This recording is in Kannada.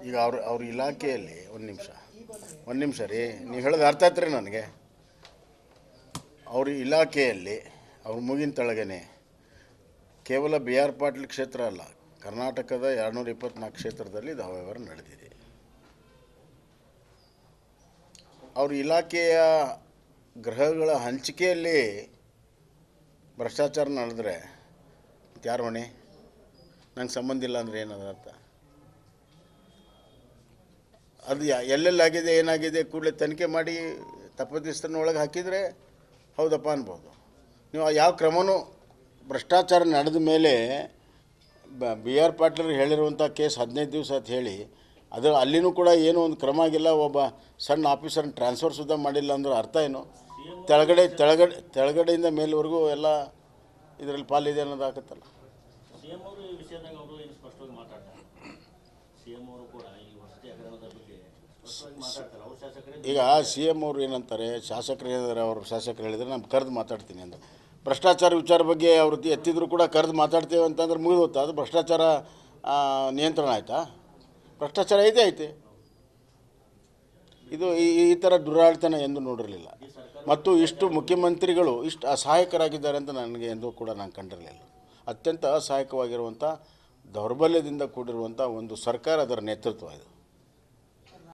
ಈಗ ಅವ್ರ ಇಲಾಖೆಯಲ್ಲಿ ಒಂದು ನಿಮಿಷ ರೀ, ನೀವು ಹೇಳೋದು ಅರ್ಥ ಆಯ್ತು ರೀ ನನಗೆ. ಅವ್ರ ಇಲಾಖೆಯಲ್ಲಿ ಅವ್ರ ಮೂಗಿನ ತಳಗನೆ ಕೇವಲ ಬಿ ಆರ್ ಪಾಟೀಲ್ ಕ್ಷೇತ್ರ ಅಲ್ಲ, ಕರ್ನಾಟಕದ 224 ಕ್ಷೇತ್ರದಲ್ಲಿ ಇದು ಅವ್ಯವಹಾರ ನಡೆದಿದೆ. ಅವ್ರ ಇಲಾಖೆಯ ಗ್ರಹಗಳ ಹಂಚಿಕೆಯಲ್ಲಿ ಭ್ರಷ್ಟಾಚಾರ ನಡೆದ್ರೆ ಯಾರು ಹೊಣೆ? ನಂಗೆ ಸಂಬಂಧ ಇಲ್ಲ ಅಂದರೆ ಏನದ ಅರ್ಥ? ಅದು ಎಲ್ಲೆಲ್ಲಾಗಿದೆ ಏನಾಗಿದೆ ಕೂಡಲೇ ತನಿಖೆ ಮಾಡಿ ತಪ್ಪಿತಸ್ಥರನ್ನೊಳಗೆ ಹಾಕಿದರೆ ಹೌದಪ್ಪ ಅನ್ಬೋದು. ನೀವು ಯಾವ ಕ್ರಮವೂ ಭ್ರಷ್ಟಾಚಾರ ನಡೆದ ಮೇಲೆ ಬಿ ಆರ್ ಪಾಟೀಲ್ ಹೇಳಿರುವಂಥ ಕೇಸ್ 15 ದಿವಸ ಅಂತ ಹೇಳಿ ಅಲ್ಲಿನೂ ಕೂಡ ಏನೂ ಒಂದು ಕ್ರಮ ಆಗಿಲ್ಲ. ಒಬ್ಬ ಸಣ್ಣ ಆಫೀಸರ್ನ ಟ್ರಾನ್ಸ್ಫರ್ ಸುದ್ದ ಮಾಡಿಲ್ಲ ಅಂದ್ರೆ ಅರ್ಥ ಏನು? ತೆಳಗಡೆಯಿಂದ ಮೇಲ್ವರೆಗೂ ಎಲ್ಲ ಇದರಲ್ಲಿ ಪಾಲಿದೆ ಅನ್ನೋದು ಆಗುತ್ತಲ್ಲ. ಈಗ ಸಿ ಎಮ್ ಅವರು ಏನಂತಾರೆ, ಶಾಸಕರು ಹೇಳಿದರೆ ಅವರು ಶಾಸಕರು ಹೇಳಿದರೆ ನಾನು ಕರೆದು ಮಾತಾಡ್ತೀನಿ ಅಂತ. ಭ್ರಷ್ಟಾಚಾರ ವಿಚಾರ ಬಗ್ಗೆ ಅವ್ರು ಎತ್ತಿದ್ರು ಕೂಡ ಕರೆದು ಮಾತಾಡ್ತೇವೆ ಅಂತಂದ್ರೆ ಮುಗಿದು ಹೋಗ್ತಾ? ಅದು ಭ್ರಷ್ಟಾಚಾರ ನಿಯಂತ್ರಣ ಆಯಿತಾ? ಭ್ರಷ್ಟಾಚಾರ ಐತೆ. ಇದು ಈ ಥರ ದುರಾಡತನ ಎಂದು ನೋಡಿರಲಿಲ್ಲ. ಮತ್ತು ಇಷ್ಟು ಮುಖ್ಯಮಂತ್ರಿಗಳು ಇಷ್ಟು ಅಸಹಾಯಕರಾಗಿದ್ದಾರೆ ಅಂತ ನನಗೆ ಎಂದೂ ಕೂಡ ನಾನು ಕಂಡಿರಲಿಲ್ಲ. ಅತ್ಯಂತ ಅಸಹಾಯಕವಾಗಿರುವಂಥ ದೌರ್ಬಲ್ಯದಿಂದ ಕೂಡಿರುವಂಥ ಒಂದು ಸರ್ಕಾರ, ಅದರ ನೇತೃತ್ವ ಇದು.